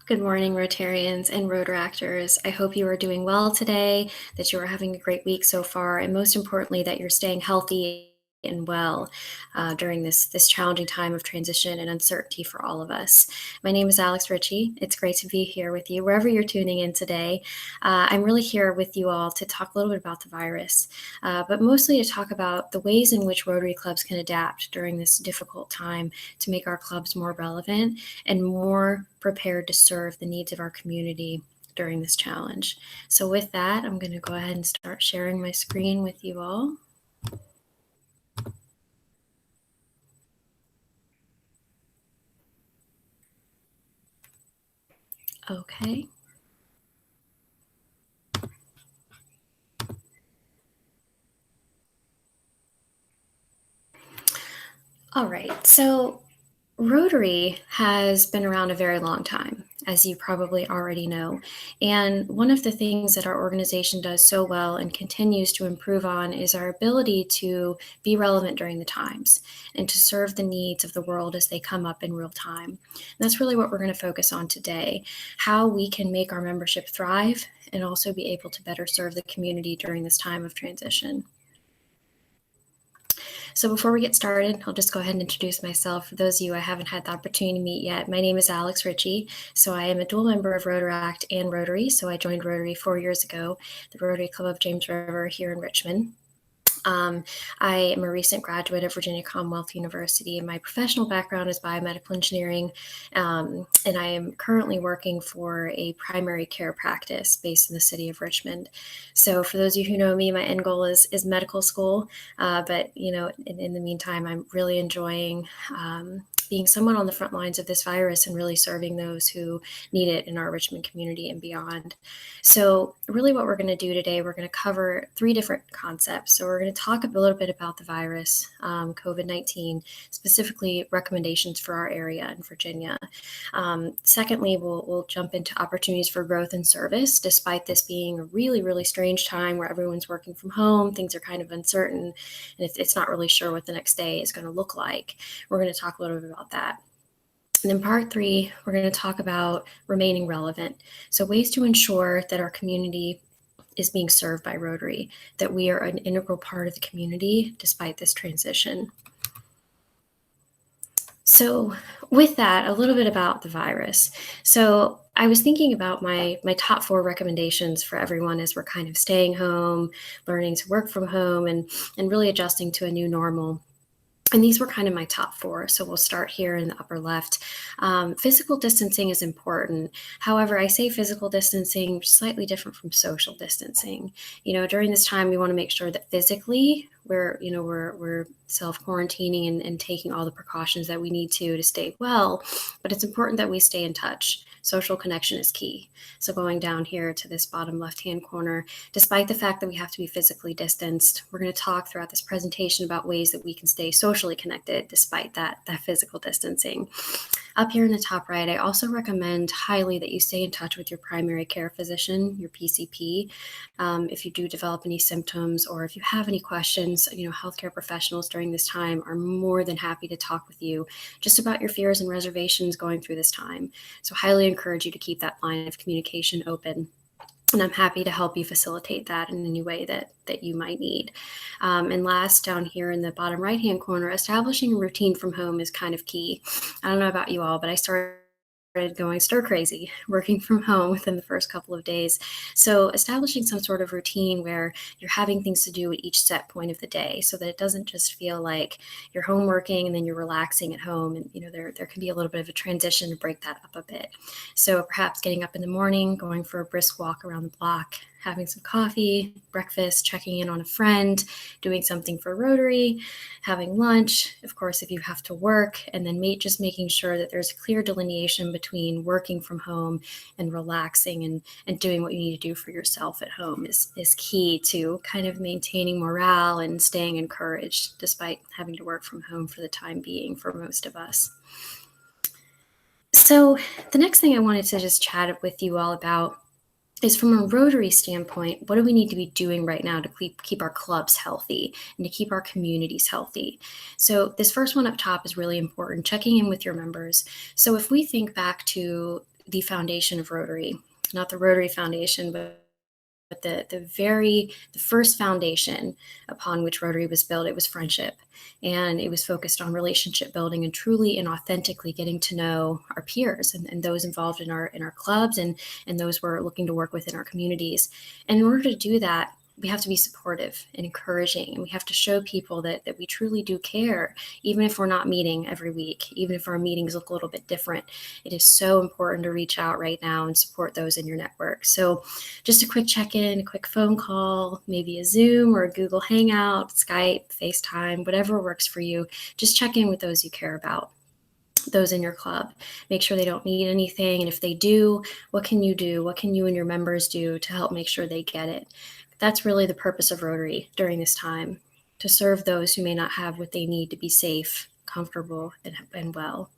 Good morning, Rotarians and Rotaractors. I hope you are doing well today, that you are having a great week so far, and most importantly, that you're staying healthy and well during this challenging time of transition and uncertainty for all of us. My name is Alex Ritchie. It's great to be here with you wherever you're tuning in today. I'm really here with you all to talk a little bit about the virus, but mostly to talk about the ways in which Rotary clubs can adapt during this difficult time to make our clubs more relevant and more prepared to serve the needs of our community during this challenge. So with that, I'm going to go ahead and start sharing my screen with you all. Okay. All right. So Rotary has been around a very long time, as you probably already know. And one of the things that our organization does so well and continues to improve on is our ability to be relevant during the times and to serve the needs of the world as they come up in real time. And that's really what we're going to focus on today, how we can make our membership thrive and also be able to better serve the community during this time of transition. So before we get started, I'll just go ahead and introduce myself. For those of you I haven't had the opportunity to meet yet, my name is Alex Ritchie. So I am a dual member of Rotaract and Rotary. So I joined Rotary 4 years ago, the Rotary Club of James River here in Richmond. I am a recent graduate of Virginia Commonwealth University, and my professional background is biomedical engineering. And I am currently working for a primary care practice based in the city of Richmond. So, for those of you who know me, my end goal is medical school. But in the meantime, I'm really enjoying being someone on the front lines of this virus and really serving those who need it in our Richmond community and beyond. So really what we're going to do today, we're going to cover 3 different concepts. So we're going to talk a little bit about the virus, COVID-19, specifically recommendations for our area in Virginia. Secondly, we'll jump into opportunities for growth and service, despite this being a really, really strange time where everyone's working from home, things are kind of uncertain, and it's not really sure what the next day is going to look like. We're going to talk a little bit about that. And then part 3, we're going to talk about remaining relevant. So ways to ensure that our community is being served by Rotary, that we are an integral part of the community despite this transition. So with that, a little bit about the virus. So I was thinking about my top 4 recommendations for everyone as we're kind of staying home, learning to work from home, and really adjusting to a new normal. And these were kind of my top 4. So we'll start here in the upper left. Physical distancing is important. However, I say physical distancing slightly different from social distancing. During this time, we want to make sure that physically we're self-quarantining and taking all the precautions that we need to stay well. But it's important that we stay in touch. Social connection is key. So going down here to this bottom left-hand corner, despite the fact that we have to be physically distanced, we're going to talk throughout this presentation about ways that we can stay socially connected despite that physical distancing. Up here in the top right, I also recommend highly that you stay in touch with your primary care physician, your PCP. If you do develop any symptoms or if you have any questions, healthcare professionals during this time are more than happy to talk with you just about your fears and reservations going through this time. So highly encourage you to keep that line of communication open. And I'm happy to help you facilitate that in any way that you might need. And last, down here in the bottom right-hand corner, establishing a routine from home is kind of key. I don't know about you all, but I started going stir crazy working from home within the first couple of days. So establishing some sort of routine where you're having things to do at each set point of the day so that it doesn't just feel like you're home working and then you're relaxing at home. And, there can be a little bit of a transition to break that up a bit. So perhaps getting up in the morning, going for a brisk walk around the block, having some coffee, breakfast, checking in on a friend, doing something for Rotary, having lunch, of course, if you have to work, and then just making sure that there's a clear delineation between working from home and relaxing and doing what you need to do for yourself at home is key to kind of maintaining morale and staying encouraged despite having to work from home for the time being for most of us. So the next thing I wanted to just chat with you all about is from a Rotary standpoint, what do we need to be doing right now to keep our clubs healthy and to keep our communities healthy? So this first one up top is really important, checking in with your members. So if we think back to the foundation of Rotary, not the Rotary Foundation, but the first foundation upon which Rotary was built. It was friendship, and it was focused on relationship building and truly and authentically getting to know our peers and those involved in our clubs and those we're looking to work with in our communities. And in order to do that, we have to be supportive and encouraging, and we have to show people that we truly do care, even if we're not meeting every week, even if our meetings look a little bit different. It is so important to reach out right now and support those in your network. So just a quick check-in, a quick phone call, maybe a Zoom or a Google Hangout, Skype, FaceTime, whatever works for you. Just check in with those you care about, those in your club. Make sure they don't need anything. And if they do, what can you do? What can you and your members do to help make sure they get it? That's really the purpose of Rotary during this time, to serve those who may not have what they need to be safe, comfortable, and well.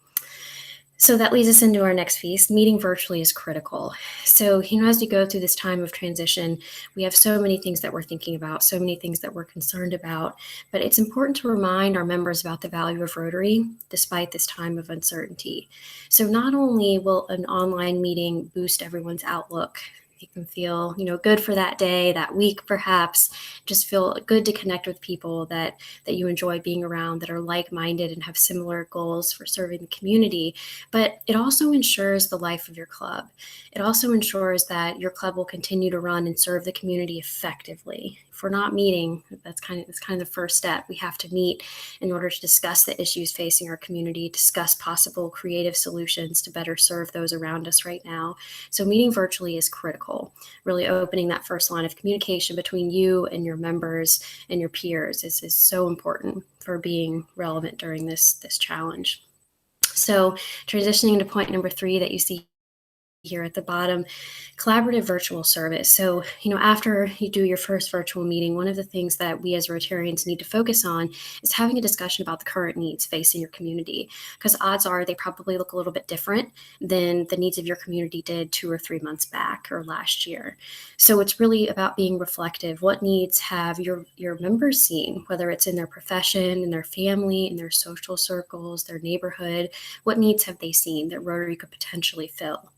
So that leads us into our next piece. Meeting virtually is critical. So, as we go through this time of transition, we have so many things that we're thinking about, so many things that we're concerned about, but it's important to remind our members about the value of Rotary despite this time of uncertainty. So not only will an online meeting boost everyone's outlook, you can feel, good for that day, that week, perhaps, just feel good to connect with people that you enjoy being around, that are like-minded and have similar goals for serving the community. But it also ensures the life of your club. It also ensures that your club will continue to run and serve the community effectively. If we're not meeting, that's kind of the first step. We have to meet in order to discuss the issues facing our community, discuss possible creative solutions to better serve those around us right now. So meeting virtually is critical. Really opening that first line of communication between you and your members and your peers is so important for being relevant during this challenge. So transitioning into point number 3 that you see here at the bottom, collaborative virtual service. So, after you do your first virtual meeting, one of the things that we as Rotarians need to focus on is having a discussion about the current needs facing your community, because odds are they probably look a little bit different than the needs of your community did 2 or 3 months back or last year. So it's really about being reflective. What needs have your members seen, whether it's in their profession, in their family, in their social circles, their neighborhood? What needs have they seen that Rotary could potentially fill?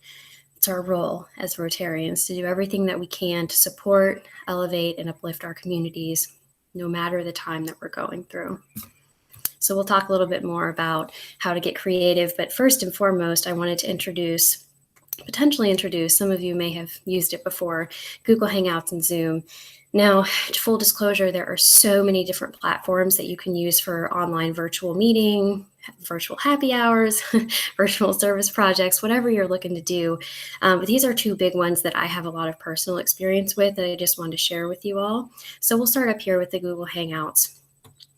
It's our role as Rotarians to do everything that we can to support, elevate, and uplift our communities, no matter the time that we're going through. So we'll talk a little bit more about how to get creative, but first and foremost, I wanted to potentially introduce, some of you may have used it before, Google Hangouts and Zoom. Now, full disclosure, there are so many different platforms that you can use for online virtual meeting, virtual happy hours, virtual service projects, whatever you're looking to do. But these are 2 big ones that I have a lot of personal experience with that I just wanted to share with you all. So we'll start up here with the Google Hangouts.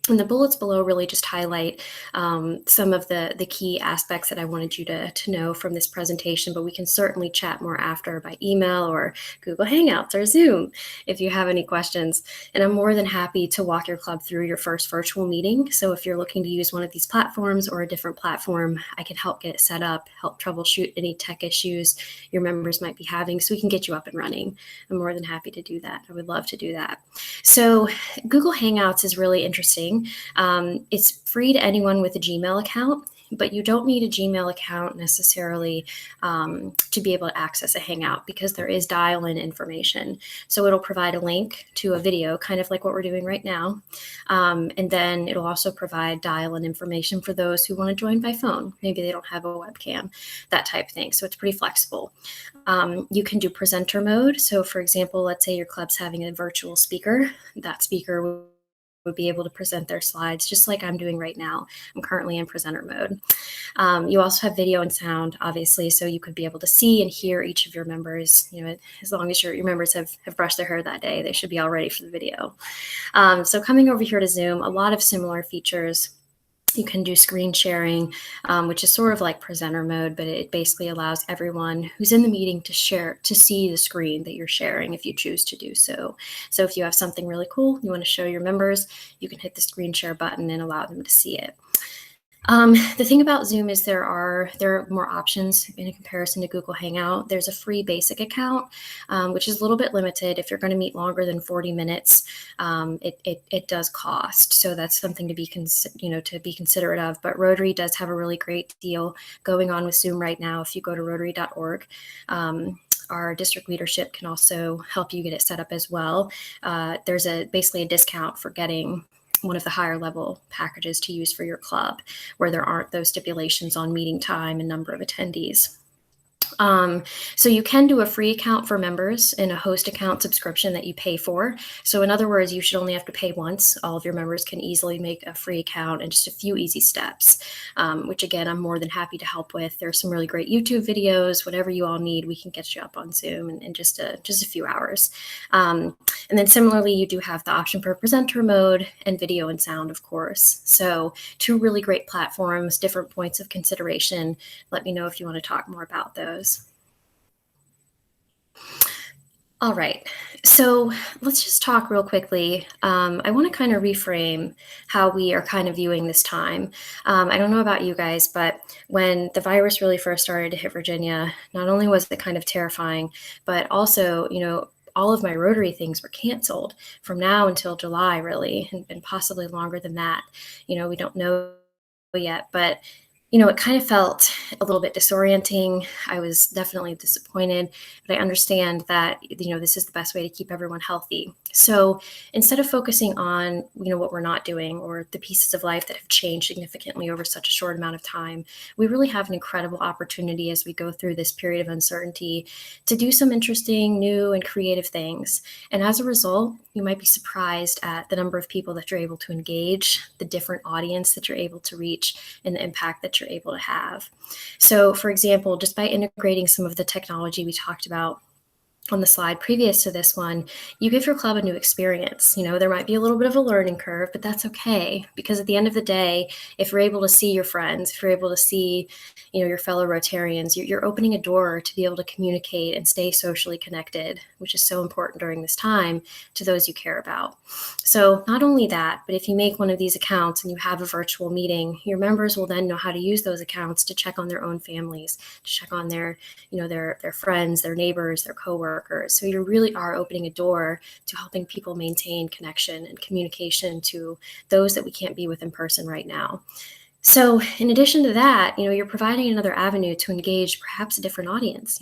And the bullets below really just highlight some of the key aspects that I wanted you to know from this presentation, but we can certainly chat more after by email or Google Hangouts or Zoom if you have any questions. And I'm more than happy to walk your club through your first virtual meeting. So if you're looking to use one of these platforms or a different platform, I can help get it set up, help troubleshoot any tech issues your members might be having, so we can get you up and running. I'm more than happy to do that. I would love to do that. So Google Hangouts is really interesting. It's free to anyone with a Gmail account, but you don't need a Gmail account necessarily to be able to access a Hangout, because there is dial-in information. So it'll provide a link to a video, kind of like what we're doing right now. And then it'll also provide dial-in information for those who want to join by phone. Maybe they don't have a webcam, that type of thing. So it's pretty flexible. You can do presenter mode. So for example, let's say your club's having a virtual speaker. That speaker would be able to present their slides just like I'm doing right now. I'm currently in presenter mode. You also have video and sound, obviously, so you could be able to see and hear each of your members. As long as your members have brushed their hair that day, they should be all ready for the video. So coming over here to Zoom, a lot of similar features. You can do screen sharing, which is sort of like presenter mode, but it basically allows everyone who's in the meeting to see the screen that you're sharing if you choose to do so. So if you have something really cool you want to show your members, you can hit the screen share button and allow them to see it. The thing about Zoom is there are more options in comparison to Google Hangout. There's a free basic account, which is a little bit limited. If you're going to meet longer than 40 minutes, it does cost. So that's something to be to be considerate of. But Rotary does have a really great deal going on with Zoom right now. If you go to Rotary.org. Our district leadership can also help you get it set up as well. There's basically a discount for getting one of the higher level packages to use for your club, where there aren't those stipulations on meeting time and number of attendees. So you can do a free account for members and a host account subscription that you pay for. So in other words, you should only have to pay once. All of your members can easily make a free account in just a few easy steps, which again, I'm more than happy to help with. There's some really great YouTube videos, whatever you all need, we can get you up on Zoom in just a few hours. And then similarly, you do have the option for presenter mode and video and sound, of course. So two really great platforms, different points of consideration. Let me know if you want to talk more about those. All right, so let's just talk real quickly. I want to kind of reframe how we are kind of viewing this time. I don't know about you guys, but when the virus really first started to hit Virginia, not only was it kind of terrifying, but also, all of my Rotary things were canceled from now until July, really, and possibly longer than that. We don't know yet, but it kind of felt a little bit disorienting. I was definitely disappointed, but I understand that, this is the best way to keep everyone healthy. So instead of focusing on, what we're not doing or the pieces of life that have changed significantly over such a short amount of time, we really have an incredible opportunity as we go through this period of uncertainty to do some interesting, new, and creative things. And as a result, you might be surprised at the number of people that you're able to engage, the different audience that you're able to reach, and the impact that you're able to have. So, for example, just by integrating some of the technology we talked about on the slide previous to this one, you give your club a new experience. There might be a little bit of a learning curve, but that's okay, because at the end of the day, if you're able to see your friends, if you're able to see, your fellow Rotarians, you're opening a door to be able to communicate and stay socially connected, which is so important during this time, to those you care about. So not only that, but if you make one of these accounts and you have a virtual meeting, your members will then know how to use those accounts to check on their own families, to check on their friends, their neighbors, their coworkers. So you really are opening a door to helping people maintain connection and communication to those that we can't be with in person right now. So in addition to that, you're providing another avenue to engage perhaps a different audience.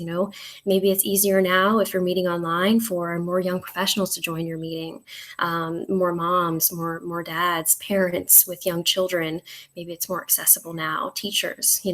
Maybe it's easier now if you're meeting online for more young professionals to join your meeting, more moms, more dads, parents with young children. Maybe it's more accessible now, teachers.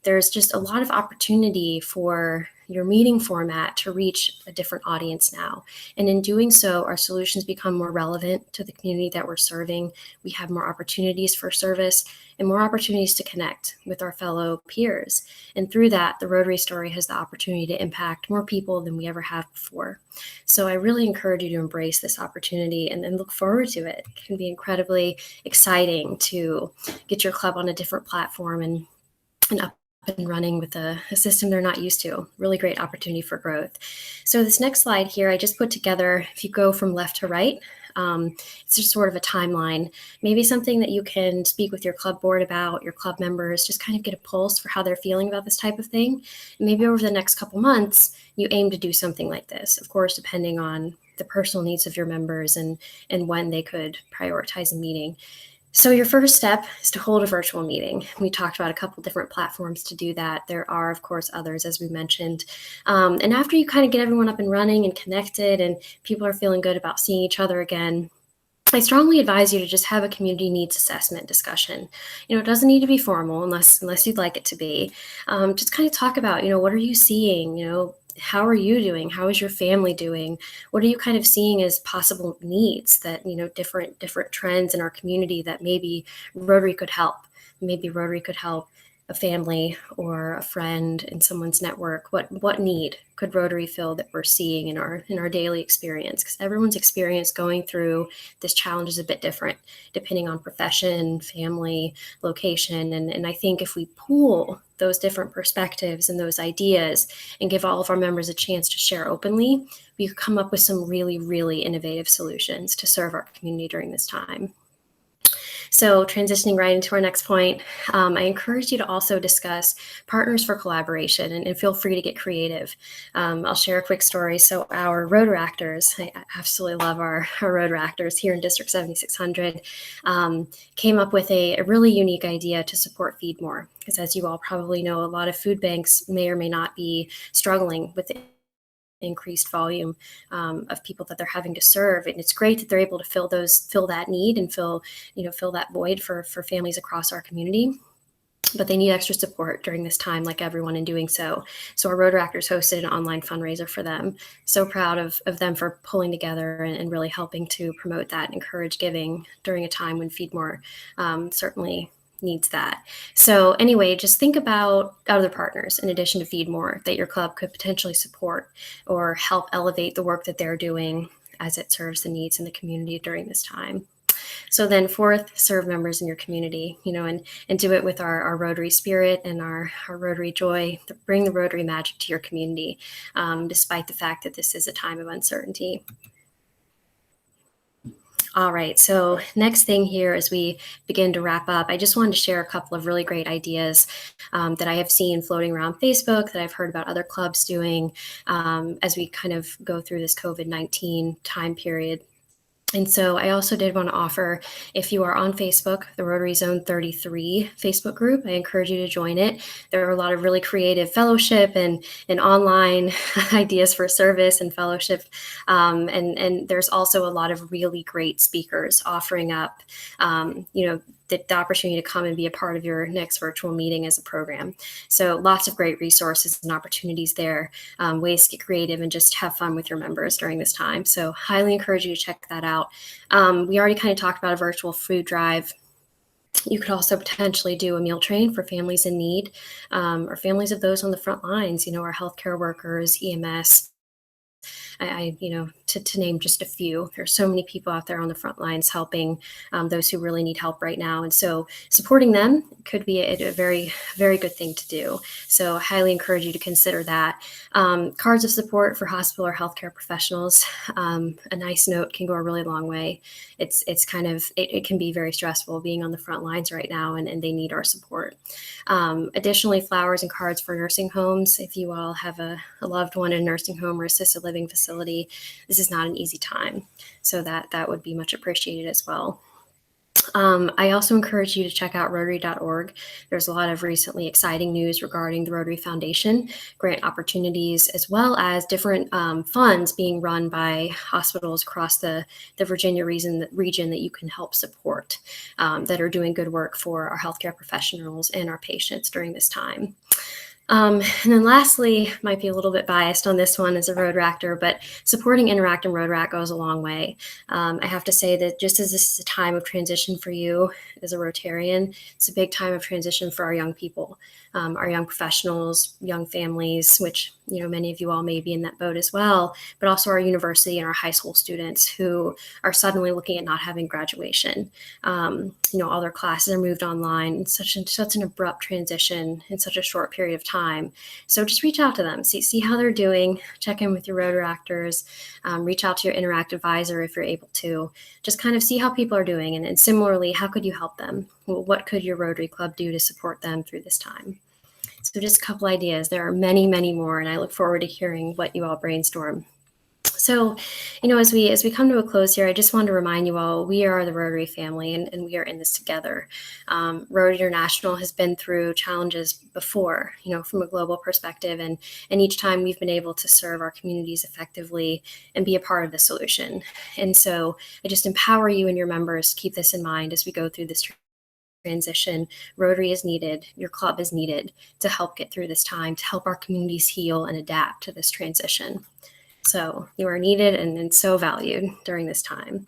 There's just a lot of opportunity for your meeting format to reach a different audience now. And in doing so, our solutions become more relevant to the community that we're serving. We have more opportunities for service and more opportunities to connect with our fellow peers. And through that, the Rotary story has the opportunity to impact more people than we ever have before. So I really encourage you to embrace this opportunity and look forward to it. It can be incredibly exciting to get your club on a different platform and up and running with a system they're not used to. Really great opportunity for growth. So this next slide here, I just put together, if you go from left to right, it's just sort of a timeline, maybe something that you can speak with your club board about, your club members, just kind of get a pulse for how they're feeling about this type of thing. And maybe over the next couple months, you aim to do something like this, of course, depending on the personal needs of your members and when they could prioritize a meeting. So your first step is to hold a virtual meeting. We talked about a couple different platforms to do that. There are, of course, others, as we mentioned. And after you kind of get everyone up and running and connected and people are feeling good about seeing each other again, I strongly advise you to just have a community needs assessment discussion. It doesn't need to be formal unless you'd like it to be. Just kind of talk about, what are you seeing? How are you doing? How is your family doing? What are you kind of seeing as possible needs that, different trends in our community that maybe Rotary could help? Maybe Rotary could help a family or a friend in someone's network. What need could Rotary fill that we're seeing in our daily experience? Because everyone's experience going through this challenge is a bit different, depending on profession, family, location. And I think if we pool those different perspectives and those ideas and give all of our members a chance to share openly, we could come up with some really, really innovative solutions to serve our community during this time. So, transitioning right into our next point, I encourage you to also discuss partners for collaboration and feel free to get creative. I'll share a quick story. So, our Rotaractors, I absolutely love our Rotaractors here in District 7600, came up with a really unique idea to support Feed More. Because, as you all probably know, a lot of food banks may or may not be struggling with increased volume of people that they're having to serve, and it's great that they're able to fill that need and fill that void for families across our community. But they need extra support during this time, like everyone, in doing so. So our Rotaractors hosted an online fundraiser for them. So proud of them for pulling together and really helping to promote that and encourage giving during a time when Feed More certainly needs that. So anyway, just think about other partners in addition to Feed More that your club could potentially support or help elevate the work that they're doing as it serves the needs in the community during this time. So then fourth, serve members in your community, and do it with our Rotary spirit and our Rotary joy. Bring the Rotary magic to your community, despite the fact that this is a time of uncertainty. All right, so next thing here as we begin to wrap up, I just wanted to share a couple of really great ideas that I have seen floating around Facebook, that I've heard about other clubs doing as we kind of go through this COVID-19 time period. And so I also did want to offer, if you are on Facebook, the Rotary Zone 33 Facebook group, I encourage you to join it. There are a lot of really creative fellowship and online ideas for service and fellowship. And there's also a lot of really great speakers offering up, the opportunity to come and be a part of your next virtual meeting as a program. So lots of great resources and opportunities there, ways to get creative and just have fun with your members during this time. So highly encourage you to check that out. We already kind of talked about a virtual food drive. You could also potentially do a meal train for families in need, or families of those on the front lines, our healthcare workers, EMS, to name just a few. There's so many people out there on the front lines helping those who really need help right now. And so supporting them could be a very, very good thing to do. So I highly encourage you to consider that. Cards of support for hospital or healthcare professionals. A nice note can go a really long way. It can be very stressful being on the front lines right now, and they need our support. Additionally, flowers and cards for nursing homes. If you all have a loved one in a nursing home or assisted living facility, this is not an easy time. So that would be much appreciated as well. I also encourage you to check out Rotary.org. There's a lot of recently exciting news regarding the Rotary Foundation, grant opportunities, as well as different funds being run by hospitals across the Virginia region that you can help support, that are doing good work for our healthcare professionals and our patients during this time. And then lastly, might be a little bit biased on this one as a Rotaractor, but supporting Interact and Rotaract goes a long way. I have to say that just as this is a time of transition for you as a Rotarian, it's a big time of transition for our young people, our young professionals, young families, which, many of you all may be in that boat as well, but also our university and our high school students who are suddenly looking at not having graduation. All their classes are moved online. Such an abrupt transition in such a short period of time. So just reach out to them, see how they're doing, check in with your Rotaractors, reach out to your Interact advisor if you're able to, just kind of see how people are doing. And similarly, how could you help them? Well, what could your Rotary Club do to support them through this time? So just a couple ideas. There are many, many more, and I look forward to hearing what you all brainstorm. So, as we come to a close here, I just want to remind you all, we are the Rotary family, and we are in this together. Rotary International has been through challenges before, from a global perspective, and each time we've been able to serve our communities effectively and be a part of the solution. And so I just empower you and your members to keep this in mind as we go through this transition. Rotary is needed. Your club is needed to help get through this time, to help our communities heal and adapt to this transition. So you are needed and so valued during this time.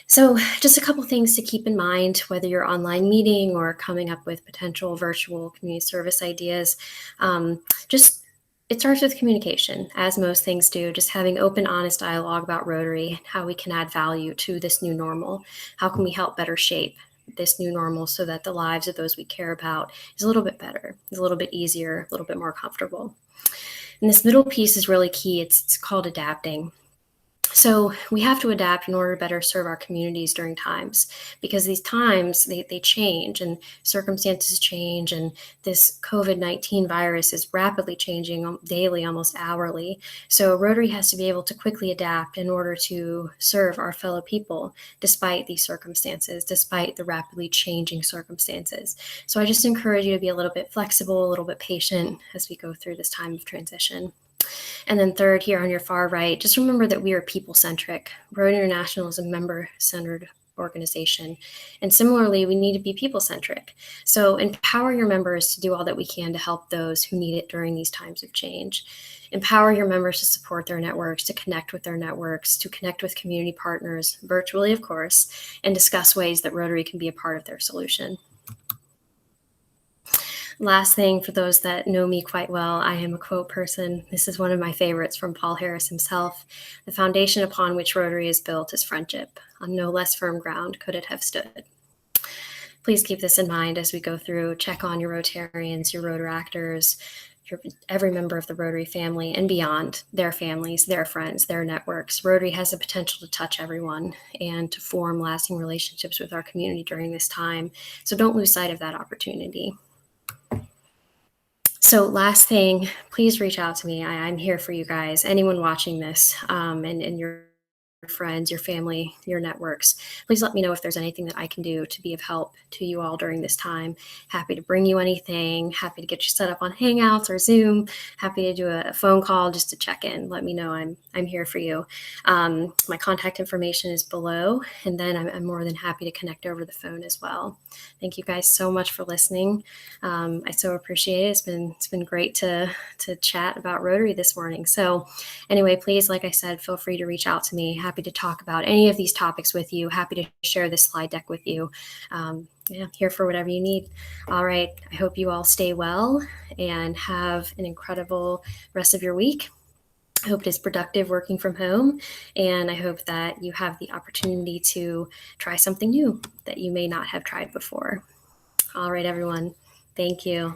So just a couple things to keep in mind, whether you're online meeting or coming up with potential virtual community service ideas. It starts with communication, as most things do, just having open, honest dialogue about Rotary, how we can add value to this new normal. How can we help better shape this new normal so that the lives of those we care about is a little bit better, is a little bit easier, a little bit more comfortable. And this middle piece is really key. It's called adapting. So we have to adapt in order to better serve our communities during times, because these times they change and circumstances change, and this COVID-19 virus is rapidly changing daily, almost hourly. So Rotary has to be able to quickly adapt in order to serve our fellow people despite these circumstances, despite the rapidly changing circumstances. So I just encourage you to be a little bit flexible, a little bit patient as we go through this time of transition. And then third, here on your far right, just remember that we are people-centric. Rotary International is a member-centered organization. And similarly, we need to be people-centric. So empower your members to do all that we can to help those who need it during these times of change. Empower your members to support their networks, to connect with their networks, to connect with community partners, virtually, of course, and discuss ways that Rotary can be a part of their solution. Last thing, for those that know me quite well, I am a quote person. This is one of my favorites from Paul Harris himself. The foundation upon which Rotary is built is friendship. On no less firm ground could it have stood. Please keep this in mind as we go through. Check on your Rotarians, your Rotaractors, every member of the Rotary family and beyond, their families, their friends, their networks. Rotary has the potential to touch everyone and to form lasting relationships with our community during this time. So don't lose sight of that opportunity. So last thing, please reach out to me. I'm here for you guys. Anyone watching this, and your friends, your family, your networks, please let me know if there's anything that I can do to be of help to you all during this time. Happy to bring you anything. Happy to get you set up on Hangouts or Zoom. Happy to do a phone call just to check in. Let me know I'm here for you. My contact information is below, and then I'm more than happy to connect over the phone as well. Thank you guys so much for listening. I so appreciate it. It's been great to chat about Rotary this morning. So anyway, please, like I said, feel free to reach out to me. Happy to talk about any of these topics with you. Happy to share this slide deck with you. Yeah, here for whatever you need. All right. I hope you all stay well and have an incredible rest of your week. I hope it is productive working from home, and I hope that you have the opportunity to try something new that you may not have tried before. All right, everyone. Thank you.